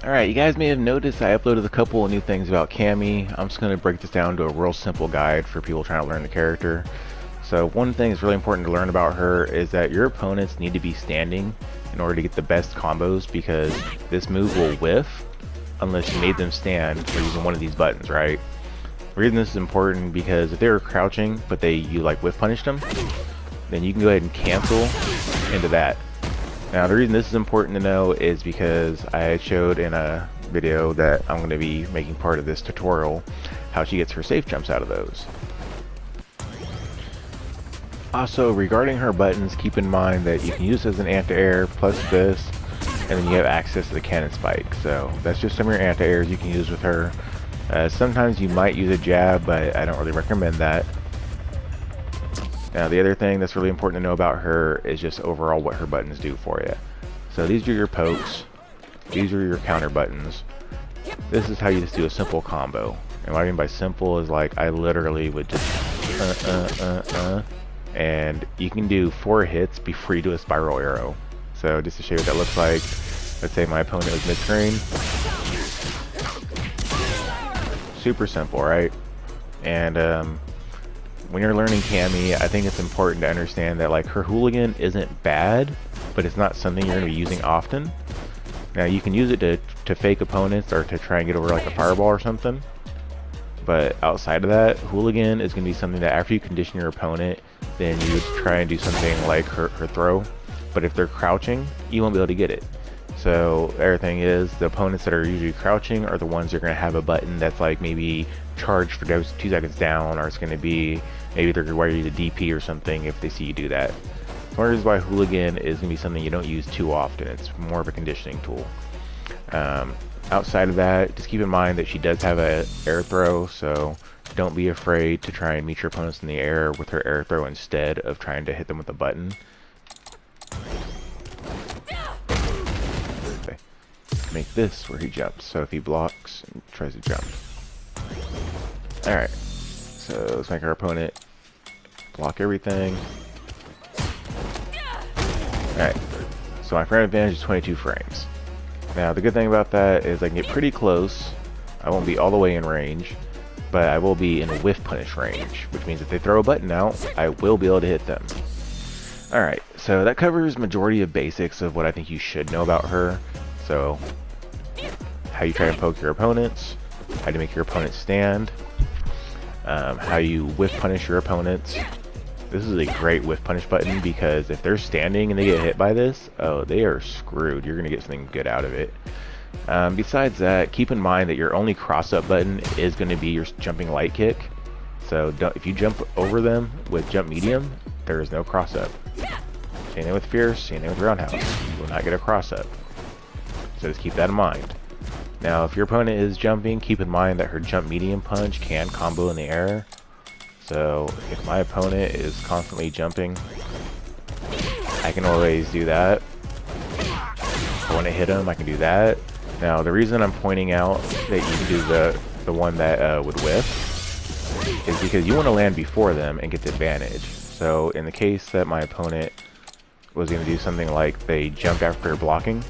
Alright, you guys may have noticed I uploaded a couple of new things about Cammy. I'm just going to break this down to a real simple guide for people trying to learn the character. So one thing that's really important to learn about her is that your opponents need to be standing in order to get the best combos, because this move will whiff unless you made them stand or using one of these buttons, right? The reason this is important because if they were crouching but you like whiff punished them, then you can go ahead and cancel into that. Now the reason this is important to know is because I showed in a video that I'm going to be making part of this tutorial how she gets her safe jumps out of those. Also, regarding her buttons, keep in mind that you can use this as an anti-air plus this, and then you have access to the cannon spike. So that's just some of your anti-airs you can use with her. Sometimes you might use a jab, but I don't really recommend that. Now the other thing that's really important to know about her is just overall what her buttons do for you. So these are your pokes, these are your counter buttons. This is how you just do a simple combo. And what I mean by simple is like I literally would just and you can do 4 hits before you do a spiral arrow. So just to show you what that looks like, let's say my opponent was mid-screen. Super simple, right? And when you're learning Cammy, I think it's important to understand that like her hooligan isn't bad, but it's not something you're going to be using often. Now you can use it to fake opponents or to try and get over like a fireball or something, but outside of that, hooligan is going to be something that after you condition your opponent, then you would try and do something like her throw, but if they're crouching, you won't be able to get it. So everything is, the opponents that are usually crouching are the ones that are going to have a button that's like maybe charged for those 2 seconds down, or it's going to be maybe they're going to wire you to DP or something if they see you do that. One reason why hooligan is going to be something you don't use too often. It's more of a conditioning tool. Outside of that, just keep in mind that she does have an air throw, so don't be afraid to try and meet your opponents in the air with her air throw instead of trying to hit them with a button. Make this where he jumps, so if he blocks and tries to jump. Alright, so let's make our opponent block everything. Alright, so my frame advantage is 22 frames. Now the good thing about that is I can get pretty close. I won't be all the way in range, but I will be in a whiff punish range, which means if they throw a button out, I will be able to hit them. Alright, so that covers majority of basics of what I think you should know about her. So how you try and poke your opponents, how to make your opponents stand, how you whiff punish your opponents. This is a great whiff punish button because if they're standing and they get hit by this, oh, they are screwed. You're going to get something good out of it. Besides that, keep in mind that your only cross-up button is going to be your jumping light kick. So if you jump over them with jump medium, there is no cross-up. Same thing with fierce, same thing with roundhouse. You will not get a cross-up. So just keep that in mind. Now if your opponent is jumping, keep in mind that her jump medium punch can combo in the air. So if my opponent is constantly jumping, I can always do that. If I want to hit him, I can do that. Now the reason I'm pointing out that you can do the one that would whiff is because you want to land before them and get the advantage. So in the case that my opponent was going to do something like they jumped after blocking,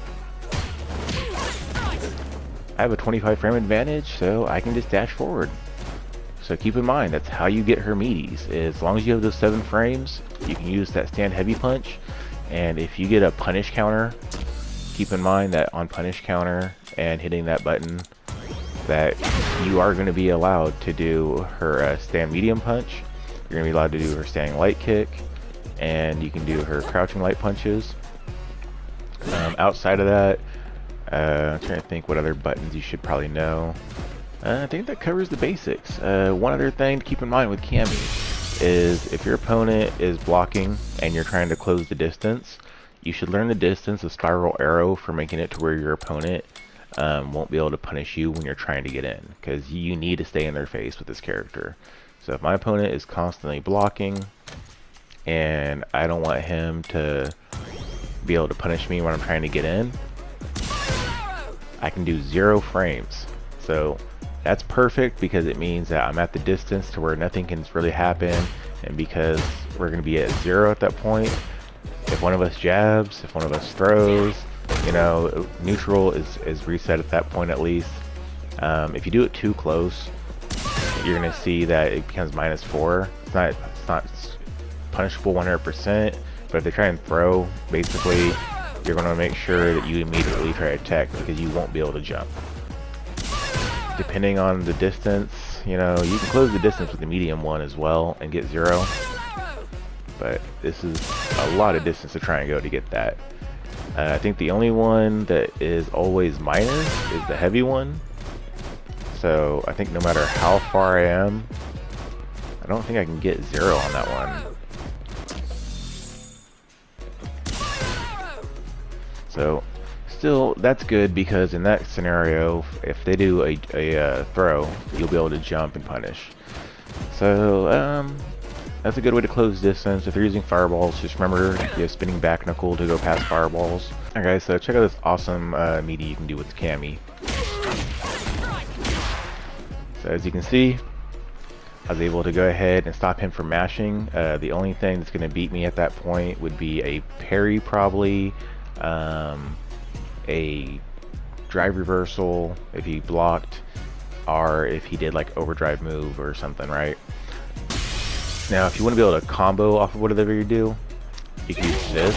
I have a 25 frame advantage, so I can just dash forward. So keep in mind, that's how you get her meaties. As long as you have those 7 frames, you can use that stand heavy punch. And if you get a punish counter, keep in mind that on punish counter and hitting that button, that you are going to be allowed to do her stand medium punch. You're going to be allowed to do her standing light kick, and you can do her crouching light punches. Outside of that, I'm trying to think what other buttons you should probably know. I think that covers the basics. One other thing to keep in mind with Cammy is if your opponent is blocking and you're trying to close the distance, you should learn the distance of spiral arrow for making it to where your opponent won't be able to punish you when you're trying to get in, because you need to stay in their face with this character. So if my opponent is constantly blocking and I don't want him to be able to punish me when I'm trying to get in, I can do 0 frames. So that's perfect because it means that I'm at the distance to where nothing can really happen, and because we're going to be at 0 at that point, if one of us jabs, if one of us throws, You know, neutral is reset at that point at least. If you do it too close, you're gonna see that it becomes -4. It's not punishable 100%, but if they try and throw, basically, you're gonna make sure that you immediately try to attack because you won't be able to jump. Depending on the distance, you know, you can close the distance with the medium one as well and get 0. But this is a lot of distance to try and go to get that. I think the only one that is always minus is the heavy one. So I think no matter how far I am, I don't think I can get 0 on that one. So still, that's good because in that scenario, if they do a throw, you'll be able to jump and punish. So that's a good way to close distance. If they're using fireballs, just remember you have spinning back knuckle to go past fireballs. Alright guys, so check out this awesome meaty you can do with Cammy. So as you can see, I was able to go ahead and stop him from mashing. The only thing that's going to beat me at that point would be a parry probably, a drive reversal if he blocked, or if he did like overdrive move or something, right? Now if you want to be able to combo off of whatever you do, you can use this.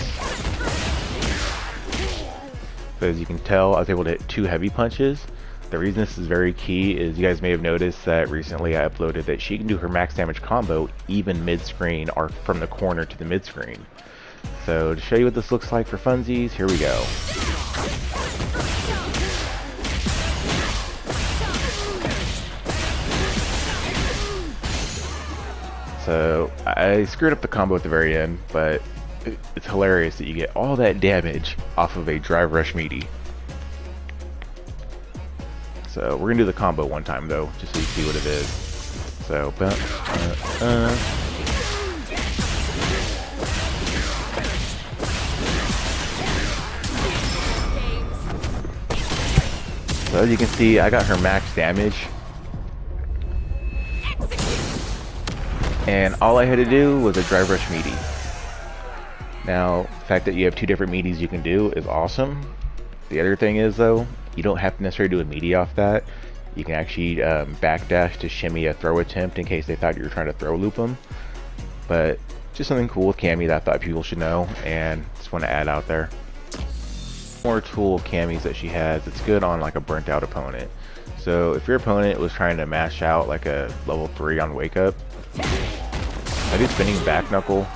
So as you can tell, I was able to hit 2 heavy punches. The reason this is very key is you guys may have noticed that recently I uploaded that she can do her max damage combo even mid-screen or from the corner to the mid-screen. So to show you what this looks like for funsies, here we go. So I screwed up the combo at the very end, but it's hilarious that you get all that damage off of a drive rush meaty. So we're gonna do the combo one time though, just so you see what it is. So so as you can see, I got her max damage. And all I had to do was a drive rush meaty. Now, the fact that you have 2 different meaties you can do is awesome. The other thing is though, you don't have to necessarily do a meaty off that. You can actually backdash to shimmy a throw attempt in case they thought you were trying to throw loop them. But just something cool with Cammy that I thought people should know, and just want to add out there. More tool Cammy's that she has, it's good on like a burnt out opponent. So if your opponent was trying to mash out like a level 3 on wake up, I do spinning back knuckle.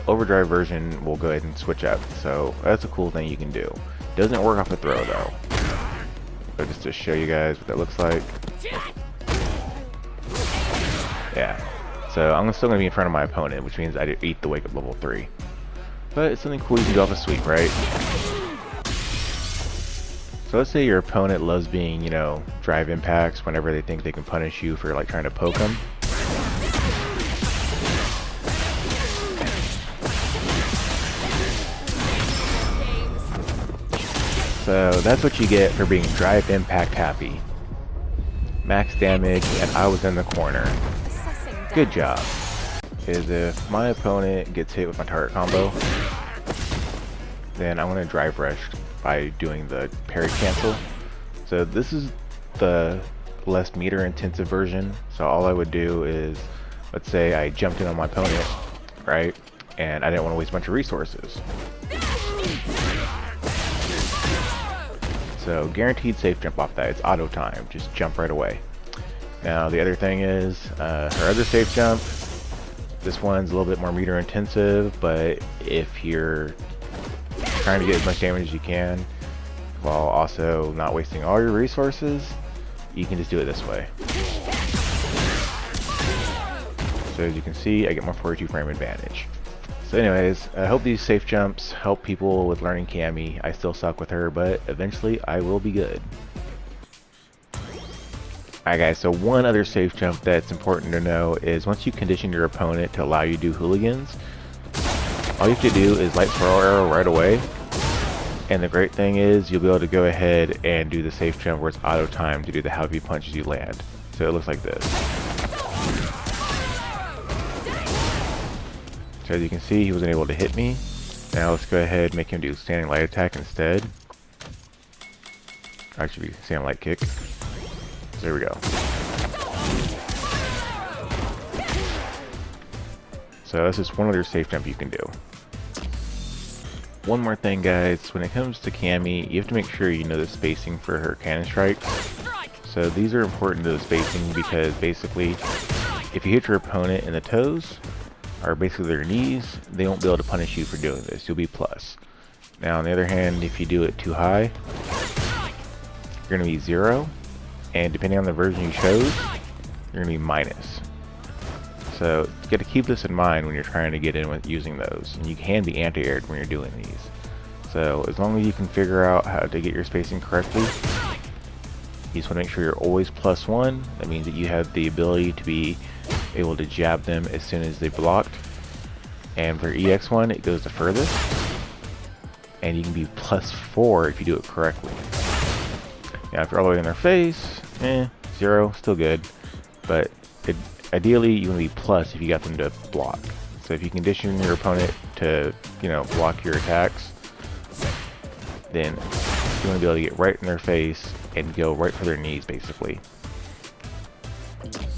Overdrive version will go ahead and switch up, so that's a cool thing you can do. Doesn't work off a throw though. But just to show you guys what that looks like. Yeah. So I'm still going to be in front of my opponent, which means I eat the wake up level 3. But it's something cool you can do off a sweep, right? So let's say your opponent loves being, you know, drive impacts whenever they think they can punish you for like trying to poke them. So that's what you get for being drive impact happy. Max damage, and I was in the corner. Good job. Is if my opponent gets hit with my target combo, then I'm going to drive rush by doing the parry cancel. So this is the less meter intensive version. So all I would do is, let's say I jumped in on my opponent, right? And I didn't want to waste a bunch of resources. So guaranteed safe jump off that. It's auto time. Just jump right away. Now the other thing is her other safe jump. This one's a little bit more meter intensive, but if you're trying to get as much damage as you can while also not wasting all your resources, you can just do it this way. So as you can see, I get my 42 frame advantage. So anyways, I hope these safe jumps help people with learning Cammy. I still suck with her, but eventually I will be good. Alright guys, so one other safe jump that's important to know is once you condition your opponent to allow you to do hooligans, all you have to do is light throw arrow right away. And the great thing is you'll be able to go ahead and do the safe jump where it's auto time to do the heavy punches you land. So it looks like this. So as you can see, he wasn't able to hit me. Now let's go ahead and make him do standing light attack instead. Actually, standing light kick. There we go. So that's just one other safe jump you can do. One more thing, guys, when it comes to Cammy, you have to make sure you know the spacing for her cannon strikes. So these are important to the spacing because basically, if you hit your opponent in the toes, or basically their knees, they won't be able to punish you for doing this. You'll be plus. Now on the other hand, if you do it too high, you're going to be 0, and depending on the version you chose, you're going to be minus. So you got to keep this in mind when you're trying to get in with using those, and you can be anti-aired when you're doing these. So as long as you can figure out how to get your spacing correctly, you just want to make sure you're always +1. That means that you have the ability to be able to jab them as soon as they blocked. And for EX1, it goes the furthest, and you can be +4 if you do it correctly. Now if you're all the way in their face, 0, still good, but ideally you want to be plus if you got them to block. So if you condition your opponent to, block your attacks, then you want to be able to get right in their face and go right for their knees, basically.